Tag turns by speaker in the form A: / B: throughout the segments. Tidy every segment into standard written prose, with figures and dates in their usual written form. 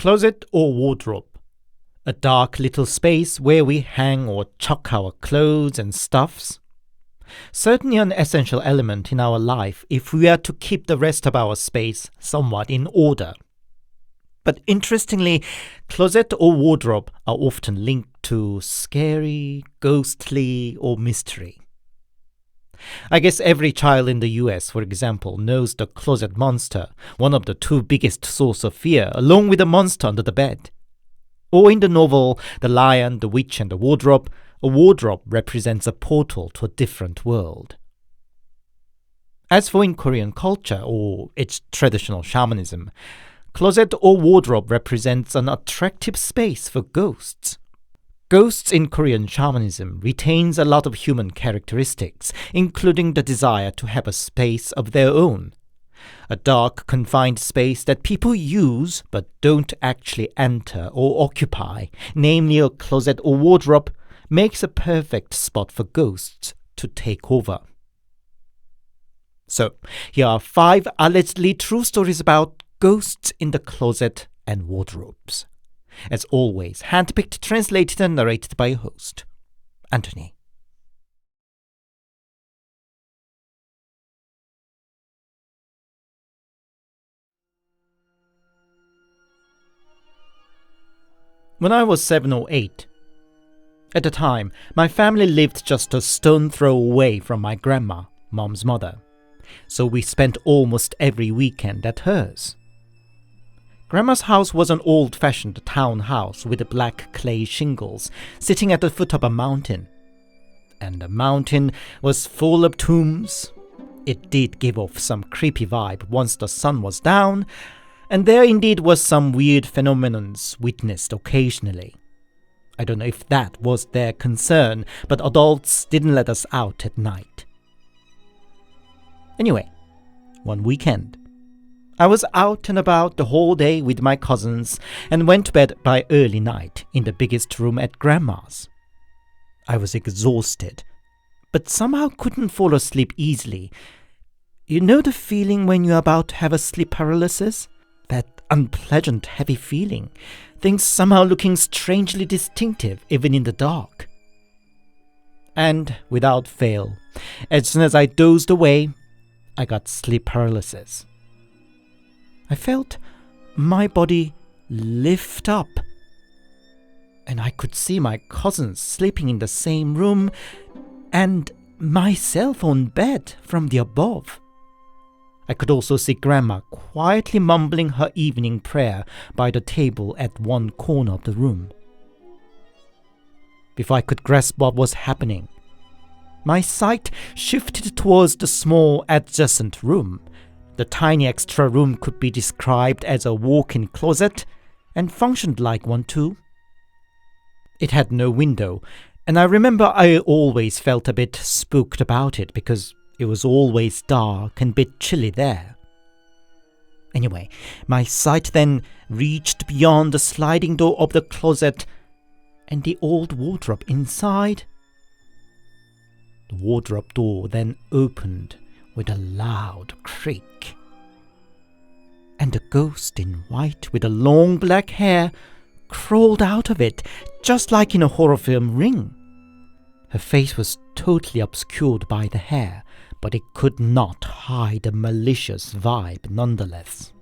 A: Closet or wardrobe? A dark little space where we hang or chuck our clothes and stuffs? Certainly an essential element in our life if we are to keep the rest of our space somewhat in order. But interestingly, closet or wardrobe are often linked to scary, ghostly, or mystery. I guess every child in the US, for example, knows the closet monster, one of the two biggest sources of fear, along with the monster under the bed. Or in the novel The Lion, the Witch, and the Wardrobe, a wardrobe represents a portal to a different world. As for in Korean culture, or its traditional shamanism, closet or wardrobe represents an attractive space for ghosts. Ghosts in Korean shamanism retains a lot of human characteristics, including the desire to have a space of their own. A dark, confined space that people use but don't actually enter or occupy, namely a closet or wardrobe, makes a perfect spot for ghosts to take over. So, here are 5 allegedly true stories about ghosts in the closet and wardrobes. As always, handpicked, translated, and narrated by your host, Anthony. When I was 7 or 8, at the time, my family lived just a stone throw away from my grandma, Mom's mother, so we spent almost every weekend at hers. Grandma's house was an old-fashioned townhouse with black clay shingles, sitting at the foot of a mountain. And the mountain was full of tombs. It did give off some creepy vibe once the sun was down, and there indeed was some weird phenomenons witnessed occasionally. I don't know if that was their concern, but adults didn't let us out at night. Anyway, one weekend, I was out and about the whole day with my cousins and went to bed by early night in the biggest room at Grandma's. I was exhausted, but somehow couldn't fall asleep easily. You know the feeling when you're about to have a sleep paralysis? That unpleasant, heavy feeling. Things somehow looking strangely distinctive even in the dark. And without fail, as soon as I dozed away, I got sleep paralysis. I felt my body lift up, and I could see my cousins sleeping in the same room and myself on bed from the above. I could also see Grandma quietly mumbling her evening prayer by the table at one corner of the room. Before I could grasp what was happening, my sight shifted towards the small adjacent room. The tiny extra room could be described as a walk-in closet and functioned like one too. It had no window, and I remember I always felt a bit spooked about it because it was always dark and a bit chilly there. Anyway, my sight then reached beyond the sliding door of the closet and the old wardrobe inside. The wardrobe door then opened with a loud creak, and the ghost in white with the long black hair crawled out of it, just like in a horror film Ring. Her face was totally obscured by the hair, but it could not hide a malicious vibe nonetheless.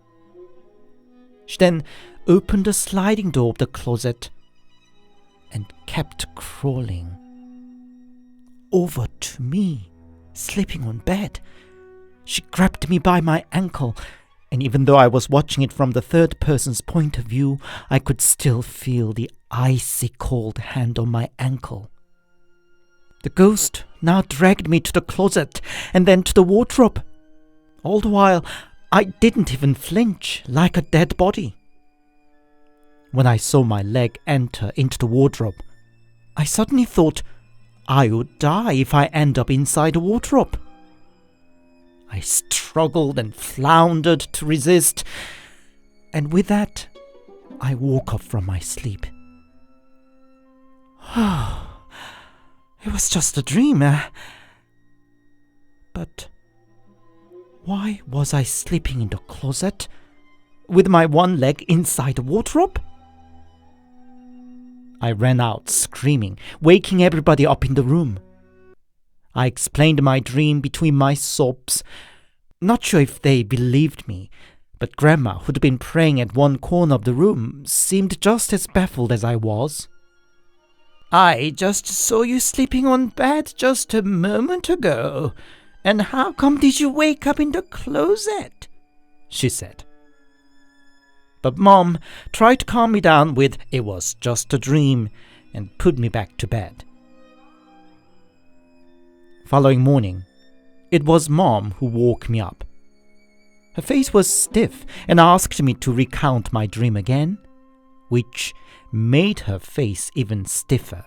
A: She then opened the sliding door of the closet and kept crawling over to me, sleeping on bed. She grabbed me by my ankle, and even though I was watching it from the third person's point of view, I could still feel the icy cold hand on my ankle. The ghost now dragged me to the closet and then to the wardrobe. All the while, I didn't even flinch, like a dead body. When I saw my leg enter into the wardrobe, I suddenly thought I would die if I end up inside a wardrobe. I struggled and floundered to resist, and with that, I woke up from my sleep. It was just a dream. But why was I sleeping in the closet with my one leg inside the wardrobe? I ran out screaming, waking everybody up in the room. I explained my dream between my sobs. Not sure if they believed me, but Grandma, who'd been praying at one corner of the room, seemed just as baffled as I was. "I just saw you sleeping on bed just a moment ago. And how come did you wake up in the closet?" she said. But Mom tried to calm me down with "it was just a dream" and put me back to bed. Following morning, it was Mom who woke me up. Her face was stiff and asked me to recount my dream again, which made her face even stiffer.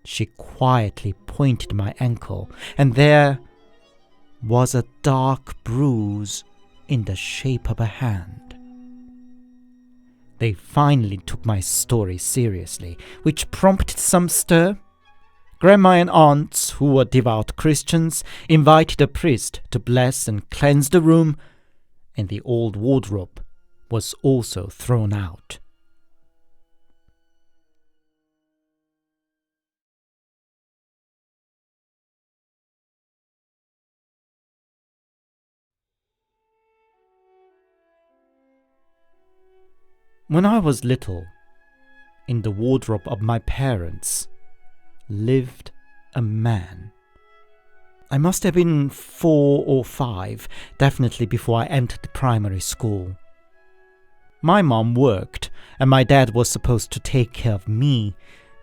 A: She quietly pointed to my ankle, and there was a dark bruise in the shape of a hand. They finally took my story seriously, which prompted some stir. Grandma and aunts, who were devout Christians, invited a priest to bless and cleanse the room, and the old wardrobe was also thrown out. When I was little, in the wardrobe of my parents lived a man. I must have been 4 or 5, definitely before I entered primary school. My mom worked, and my dad was supposed to take care of me,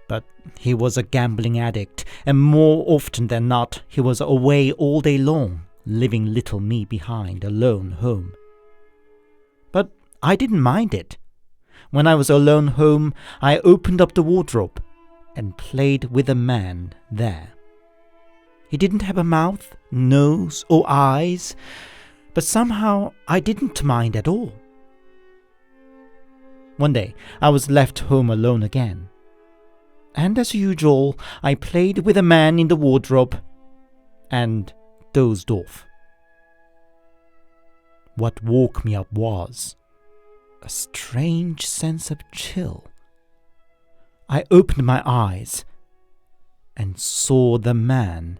A: but he was a gambling addict, and more often than not, he was away all day long, leaving little me behind alone home. But I didn't mind it. When I was alone home, I opened up the wardrobe and played with a man there. He didn't have a mouth, nose, or eyes, but somehow I didn't mind at all. One day, I was left home alone again, and as usual, I played with a man in the wardrobe and dozed off. What woke me up was a strange sense of chill. I opened my eyes and saw the man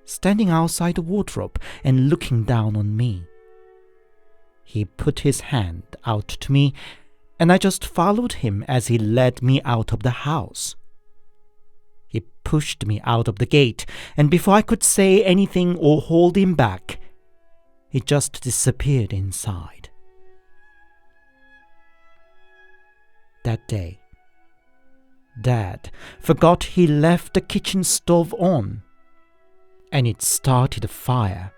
A: standing outside the wardrobe and looking down on me. He put his hand out to me, and I just followed him as he led me out of the house. He pushed me out of the gate, and before I could say anything or hold him back, he just disappeared inside. That day, Dad forgot he left the kitchen stove on, and it started a fire.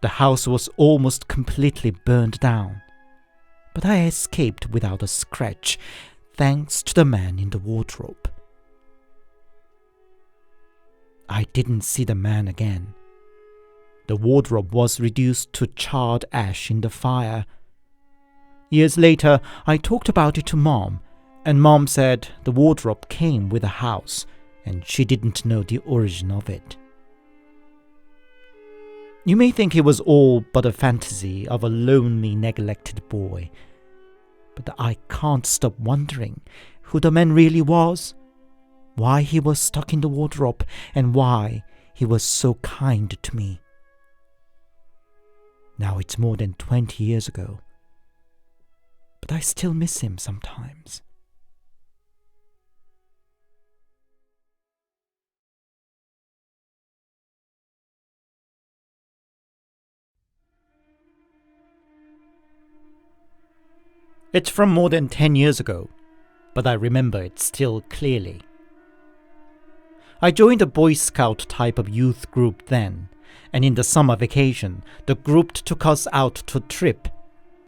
A: The house was almost completely burned down, but I escaped without a scratch, thanks to the man in the wardrobe. I didn't see the man again. The wardrobe was reduced to charred ash in the fire. Years later, I talked about it to Mom, and Mom said the wardrobe came with a house, and she didn't know the origin of it. You may think it was all but a fantasy of a lonely, neglected boy, but I can't stop wondering who the man really was, why he was stuck in the wardrobe, and why he was so kind to me. Now it's more than 20 years ago, but I still miss him sometimes. It's from more than 10 years ago, but I remember it still clearly. I joined a Boy Scout type of youth group then, and in the summer vacation, the group took us out to a trip.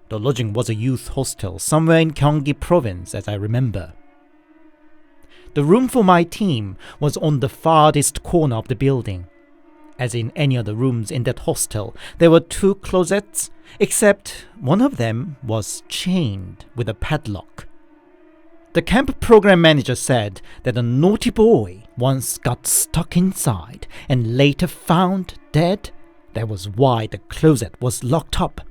A: The lodging was a youth hostel somewhere in Gyeonggi province, as I remember. The room for my team was on the farthest corner of the building. As in any other rooms in that hostel, there were 2 closets, except one of them was chained with a padlock. The camp program manager said that a naughty boy once got stuck inside and later found dead. That was why the closet was locked up.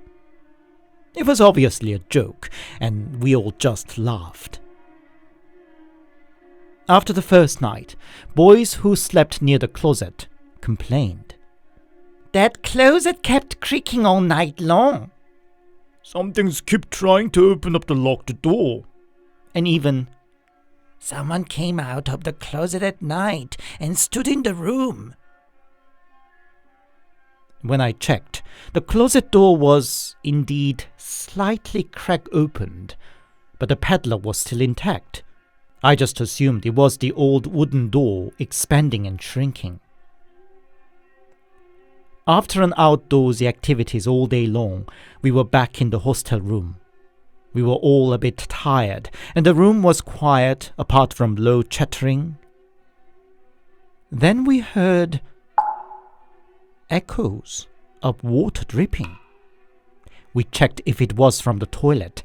A: It was obviously a joke, and we all just laughed. After the first night, boys who slept near the closet complained. "That closet kept creaking all night long." "Something's kept trying to open up the locked door." And even, "Someone came out of the closet at night and stood in the room." When I checked, the closet door was indeed slightly crack opened, but the padlock was still intact. I just assumed it was the old wooden door expanding and shrinking. After an outdoorsy activities all day long, we were back in the hostel room. We were all a bit tired, and the room was quiet apart from low chattering. Then we heard echoes of water dripping. We checked if it was from the toilet,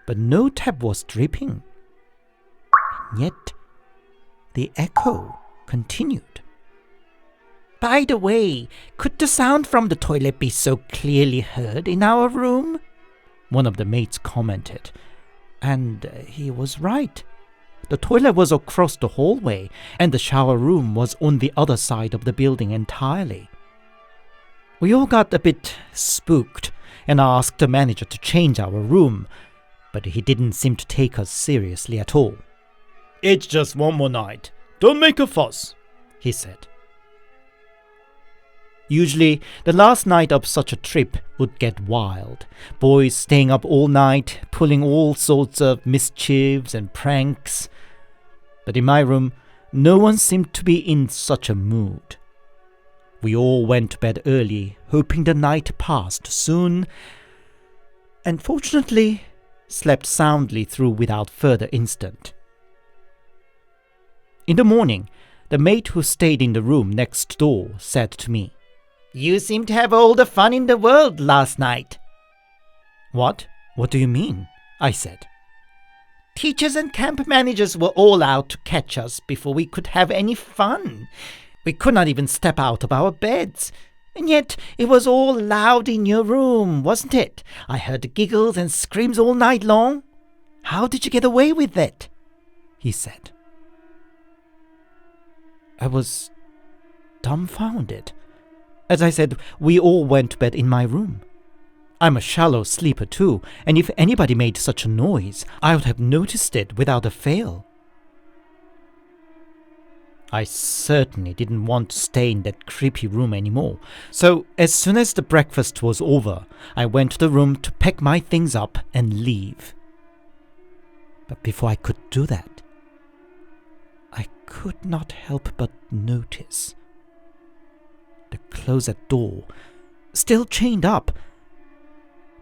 A: but no tap was dripping. And yet, the echo continued. "By the way, could the sound from the toilet be so clearly heard in our room?" one of the mates commented. And he was right. The toilet was across the hallway, and the shower room was on the other side of the building entirely. We all got a bit spooked and asked the manager to change our room, but he didn't seem to take us seriously at all. "It's just one more night. Don't make a fuss," he said. Usually, the last night of such a trip would get wild. Boys staying up all night, pulling all sorts of mischiefs and pranks. But in my room, no one seemed to be in such a mood. We all went to bed early, hoping the night passed soon, and fortunately, slept soundly through without further incident. In the morning, the mate who stayed in the room next door said to me, "You seem to have all the fun in the world last night." "What? What do you mean?" I said. "Teachers and camp managers were all out to catch us before we could have any fun. We could not even step out of our beds. And yet it was all loud in your room, wasn't it? I heard the giggles and screams all night long. How did you get away with it?" he said. I was dumbfounded. As I said, we all went to bed in my room. I'm a shallow sleeper too, and if anybody made such a noise, I would have noticed it without a fail. I certainly didn't want to stay in that creepy room anymore, so as soon as the breakfast was over, I went to the room to pack my things up and leave. But before I could do that, I could not help but notice the closet door, still chained up,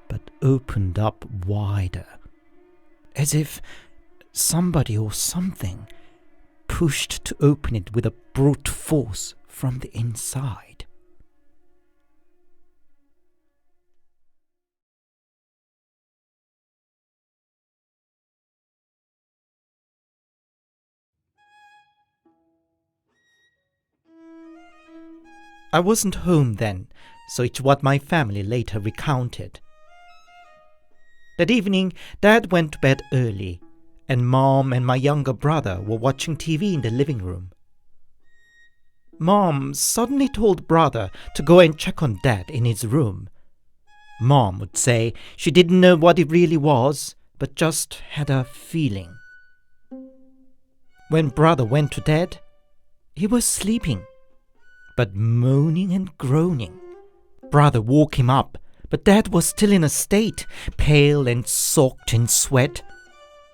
A: but opened up wider, as if somebody or something pushed to open it with a brute force from the inside. I wasn't home then, so it's what my family later recounted. That evening, Dad went to bed early, and Mom and my younger brother were watching TV in the living room. Mom suddenly told Brother to go and check on Dad in his room. Mom would say she didn't know what it really was, but just had a feeling. When Brother went to Dad, he was sleeping, but moaning and groaning. Brother woke him up, but Dad was still in a state, pale and soaked in sweat.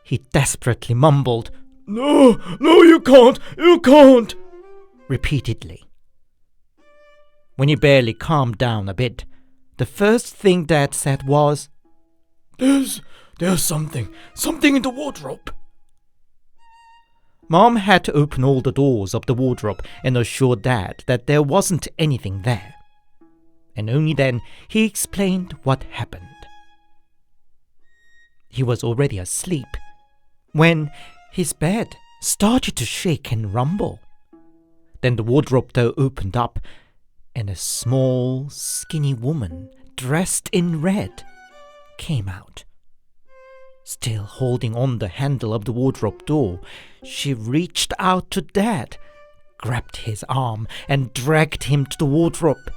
A: He desperately mumbled, "No, you can't," repeatedly. When he barely calmed down a bit, the first thing Dad said was, There's something in the wardrobe." Mom had to open all the doors of the wardrobe and assure Dad that there wasn't anything there. And only then he explained what happened. He was already asleep when his bed started to shake and rumble. Then the wardrobe door opened up, and a small, skinny woman dressed in red came out. Still holding on the handle of the wardrobe door, she reached out to Dad, grabbed his arm, and dragged him to the wardrobe.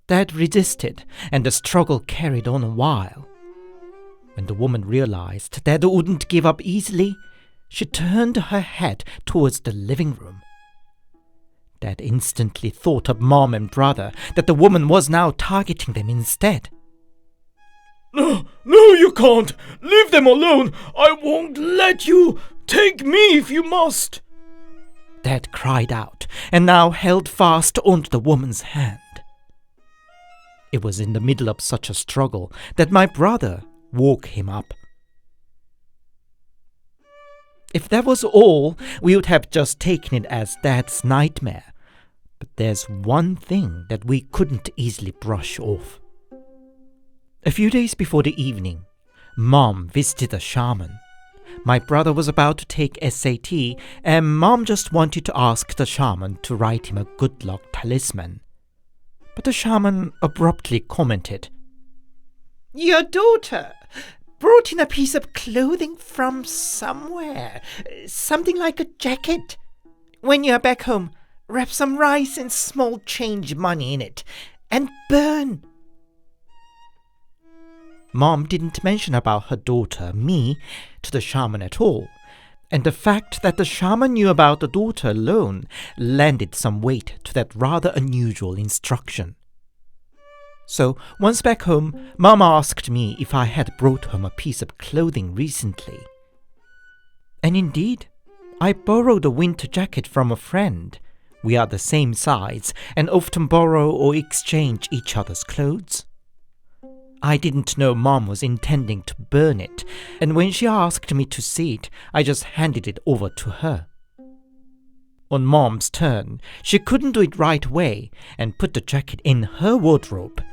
A: Dad resisted, and the struggle carried on a while. When the woman realized Dad wouldn't give up easily, she turned her head towards the living room. Dad instantly thought of Mom and brother, that the woman was now targeting them instead.
B: No, you can't! Leave them alone! I won't let you! Take me if you must!
A: Dad cried out, and now held fast onto the woman's hand. It was in the middle of such a struggle that my brother woke him up. If that was all, we would have just taken it as Dad's nightmare. But there's one thing that we couldn't easily brush off. A few days before the evening, Mom visited a shaman. My brother was about to take SAT, and Mom just wanted to ask the shaman to write him a good luck talisman. But the shaman abruptly commented, "Your daughter brought in a piece of clothing from somewhere, something like a jacket. When you're back home, wrap some rice and small change money in it, and burn." Mom didn't mention about her daughter, me, to the shaman at all, and the fact that the shaman knew about the daughter alone lended some weight to that rather unusual instruction. So, once back home, Mom asked me if I had brought home a piece of clothing recently. And indeed, I borrowed a winter jacket from a friend. We are the same size and often borrow or exchange each other's clothes. I didn't know Mom was intending to burn it, and when she asked me to see it, I just handed it over to her. On Mom's turn, she couldn't do it right away and put the jacket in her wardrobe.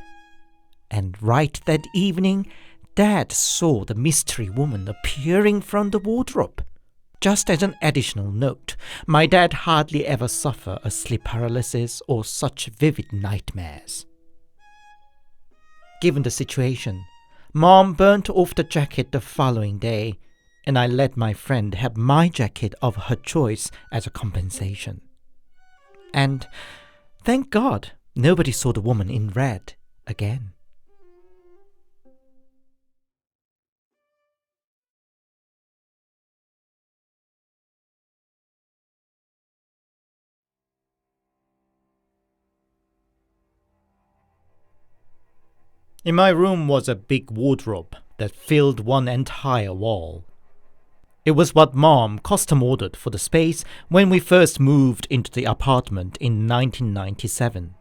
A: And right that evening, Dad saw the mystery woman appearing from the wardrobe. Just as an additional note, my dad hardly ever suffered a sleep paralysis or such vivid nightmares. Given the situation, Mom burnt off the jacket the following day, and I let my friend have my jacket of her choice as a compensation. And thank God, nobody saw the woman in red again. In my room was a big wardrobe that filled one entire wall. It was what Mom custom ordered for the space when we first moved into the apartment in 1997.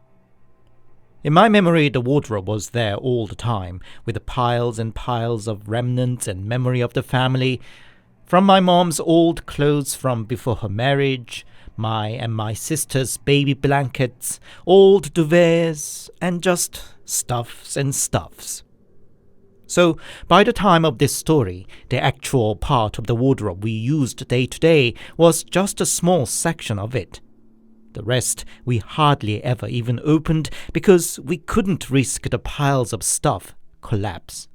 A: In my memory, the wardrobe was there all the time, with the piles and piles of remnants and memory of the family, from my mom's old clothes from before her marriage, my and my sister's baby blankets, old duvets, and just stuffs and stuffs. So, by the time of this story, the actual part of the wardrobe we used day to day was just a small section of it. The rest we hardly ever even opened because we couldn't risk the piles of stuff collapse.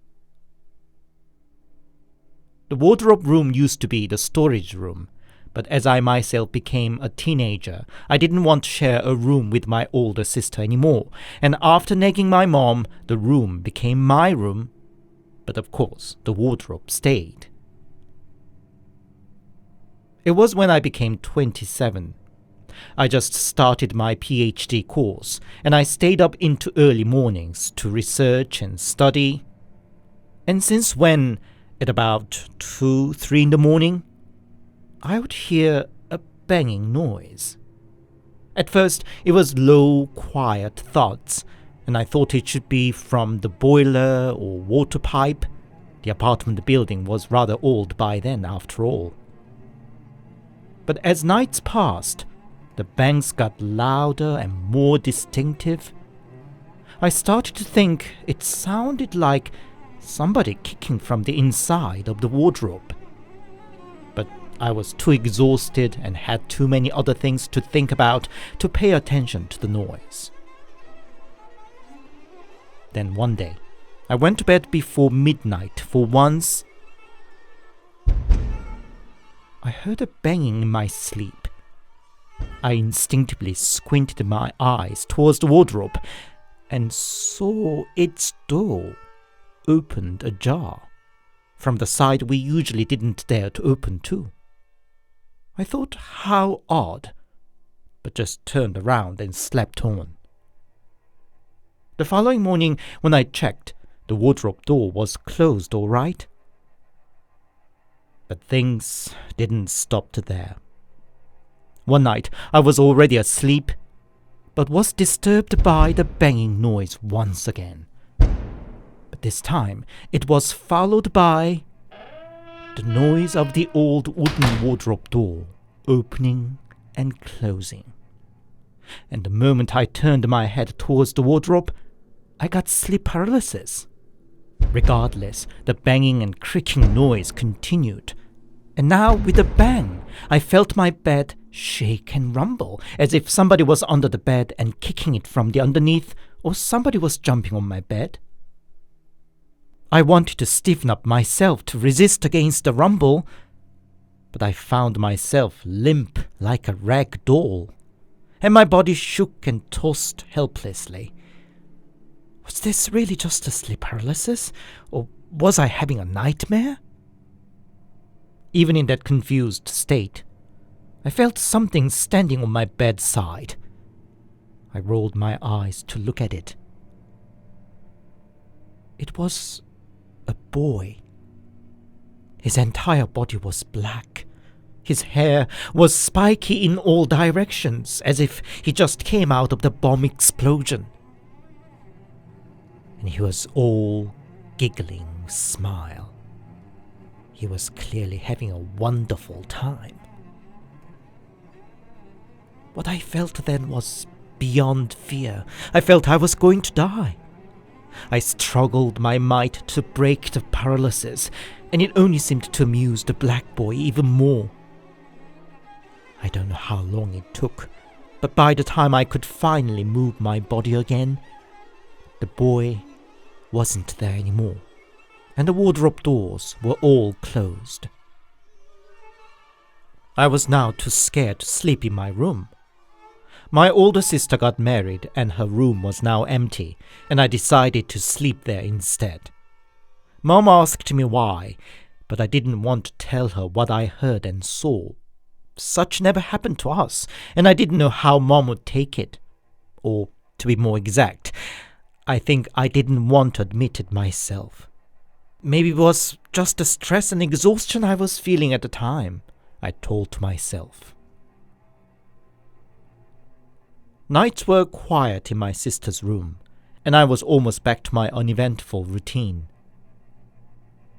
A: The wardrobe room used to be the storage room, but as I myself became a teenager, I didn't want to share a room with my older sister anymore, and after nagging my mom, the room became my room. But of course, the wardrobe stayed. It was when I became 27. I just started my PhD course, and I stayed up into early mornings to research and study. And since when, at about 2-3 in the morning, I would hear a banging noise. At first, it was low, quiet thuds, and I thought it should be from the boiler or water pipe. The apartment building was rather old by then, after all. But as nights passed, the bangs got louder and more distinctive. I started to think it sounded like somebody kicking from the inside of the wardrobe. But I was too exhausted and had too many other things to think about to pay attention to the noise. Then one day, I went to bed before midnight for once. I heard a banging in my sleep. I instinctively squinted my eyes towards the wardrobe and saw its door opened ajar, from the side we usually didn't dare to open to. I thought how odd, but just turned around and slept on. The following morning, when I checked, the wardrobe door was closed all right. But things didn't stop there. One night, I was already asleep, but was disturbed by the banging noise once again. But this time, it was followed by the noise of the old wooden wardrobe door opening and closing. And the moment I turned my head towards the wardrobe, I got sleep paralysis. Regardless, the banging and creaking noise continued. And now, with a bang, I felt my bed shake and rumble, as if somebody was under the bed and kicking it from the underneath, or somebody was jumping on my bed. I wanted to stiffen up myself to resist against the rumble, but I found myself limp like a rag doll, and my body shook and tossed helplessly. Was this really just a sleep paralysis, or was I having a nightmare? Even in that confused state, I felt something standing on my bedside. I rolled my eyes to look at it. It was a boy. His entire body was black. His hair was spiky in all directions, as if he just came out of the bomb explosion. And he was all giggling smile. He was clearly having a wonderful time. What I felt then was beyond fear. I felt I was going to die. I struggled my might to break the paralysis, and it only seemed to amuse the black boy even more. I don't know how long it took, but by the time I could finally move my body again, the boy wasn't there anymore, and the wardrobe doors were all closed. I was now too scared to sleep in my room. My older sister got married and her room was now empty, and I decided to sleep there instead. Mom asked me why, but I didn't want to tell her what I heard and saw. Such never happened to us, and I didn't know how Mom would take it. Or, to be more exact, I think I didn't want to admit it myself. Maybe it was just the stress and exhaustion I was feeling at the time, I told to myself. Nights were quiet in my sister's room, and I was almost back to my uneventful routine.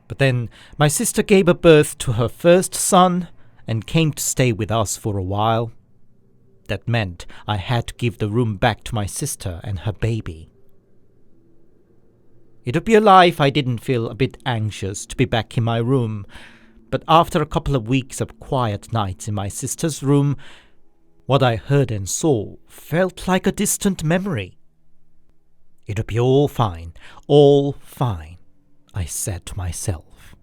A: But then my sister gave birth to her first son and came to stay with us for a while. That meant I had to give the room back to my sister and her baby. It would be a lie if I didn't feel a bit anxious to be back in my room, but after a couple of weeks of quiet nights in my sister's room, what I heard and saw felt like a distant memory. It would be all fine, I said to myself.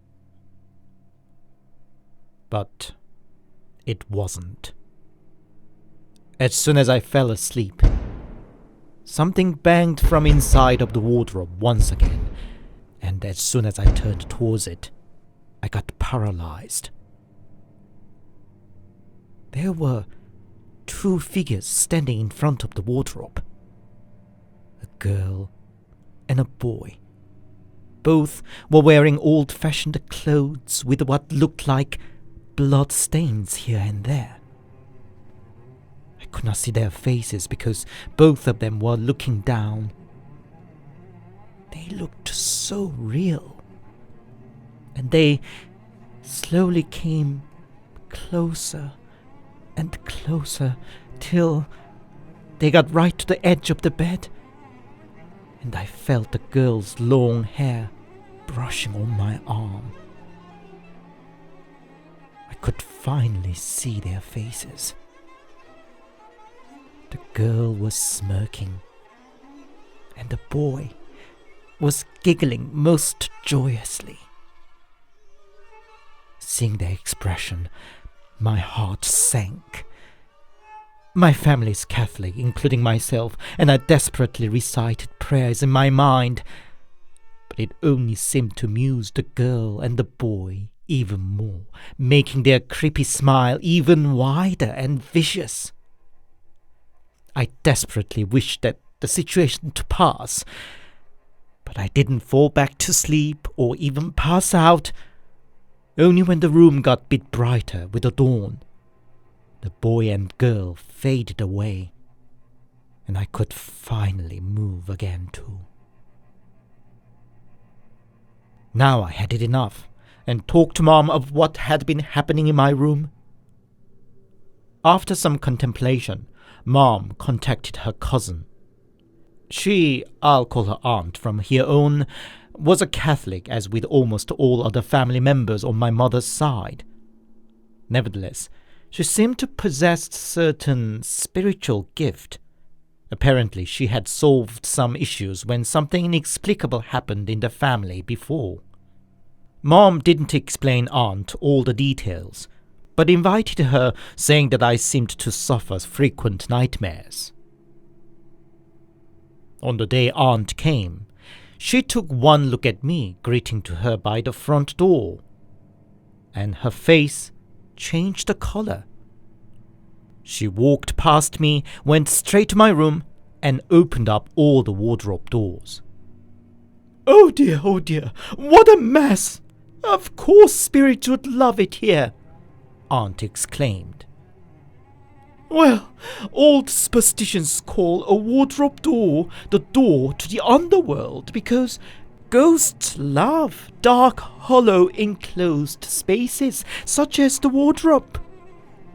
A: But it wasn't. As soon as I fell asleep, something banged from inside of the wardrobe once again, and as soon as I turned towards it, I got paralyzed. There were two figures standing in front of the wardrobe. A girl and a boy. Both were wearing old-fashioned clothes with what looked like blood stains here and there. I could not see their faces because both of them were looking down. They looked so real. And they slowly came closer and closer till they got right to the edge of the bed, and I felt the girl's long hair brushing on my arm. I could finally see their faces. The girl was smirking, and the boy was giggling most joyously. Seeing their expression, my heart sank. My family is Catholic, including myself, and I desperately recited prayers in my mind, but it only seemed to amuse the girl and the boy even more, making their creepy smile even wider and vicious. I desperately wished that the situation to pass, but I didn't fall back to sleep or even pass out. Only when the room got a bit brighter with the dawn, the boy and girl faded away, and I could finally move again too. Now I had it enough, and talked to Mom of what had been happening in my room. After some contemplation, Mom contacted her cousin. She, I'll call her aunt from here on, was a Catholic, as with almost all other family members on my mother's side. Nevertheless, she seemed to possess certain spiritual gift. Apparently, she had solved some issues when something inexplicable happened in the family before. Mom didn't explain Aunt all the details, but invited her, saying that I seemed to suffer frequent nightmares. On the day Aunt came, she took one look at me, greeting to her by the front door, and her face changed the color. She walked past me, went straight to my room, and opened up all the wardrobe doors.
B: Oh dear, what a mess! Of course spirits would love it here,
A: Aunt exclaimed.
B: Well, old superstitions call a wardrobe door the door to the underworld because ghosts love dark, hollow, enclosed spaces such as the wardrobe.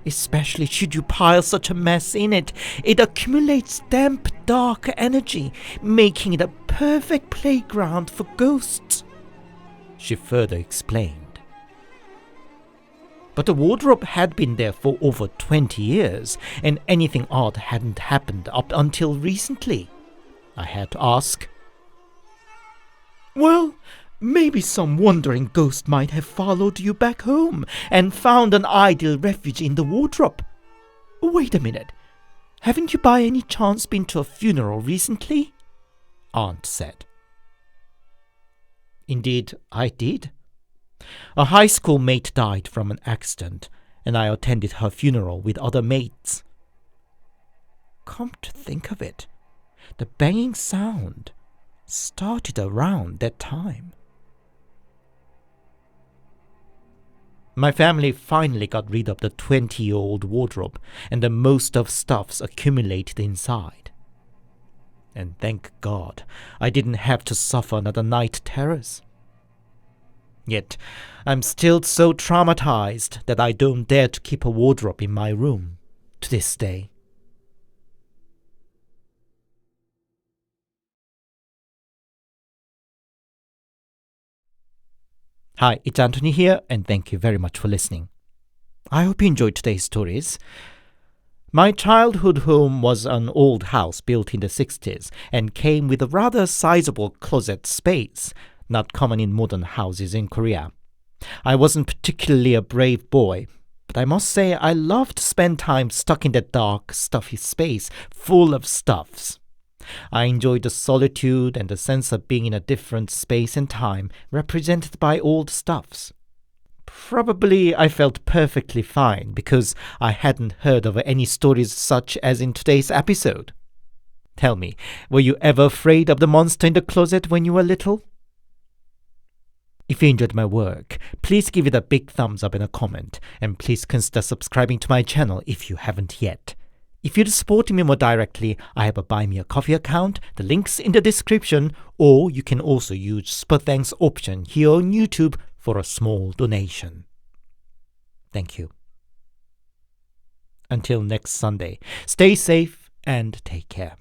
B: Especially should you pile such a mess in it, it accumulates damp, dark energy, making it a perfect playground for ghosts, she further explained. But the wardrobe had been there for over 20 years, and anything odd hadn't happened up until recently, I had to ask. Well, maybe some wandering ghost might have followed you back home and found an ideal refuge in the wardrobe. Wait a minute. Haven't you by any chance been to a funeral recently?
A: Aunt said. Indeed, I did. A high school mate died from an accident, and I attended her funeral with other mates. Come to think of it, the banging sound started around that time. My family finally got rid of the 20-year-old wardrobe and the most of stuffs accumulated inside. And thank God I didn't have to suffer another night terrors. Yet, I'm still so traumatized that I don't dare to keep a wardrobe in my room to this day. Hi, it's Anthony here, and thank you very much for listening. I hope you enjoyed today's stories. My childhood home was an old house built in the 60s and came with a rather sizable closet space, not common in modern houses in Korea. I wasn't particularly a brave boy, but I must say I loved to spend time stuck in that dark, stuffy space full of stuffs. I enjoyed the solitude and the sense of being in a different space and time represented by old stuffs. Probably I felt perfectly fine because I hadn't heard of any stories such as in today's episode. Tell me, were you ever afraid of the monster in the closet when you were little? If you enjoyed my work, please give it a big thumbs up and a comment, and please consider subscribing to my channel if you haven't yet. If you're supporting me more directly, I have a Buy Me a Coffee account, the link's in the description, or you can also use Super Thanks option here on YouTube for a small donation. Thank you. Until next Sunday, stay safe and take care.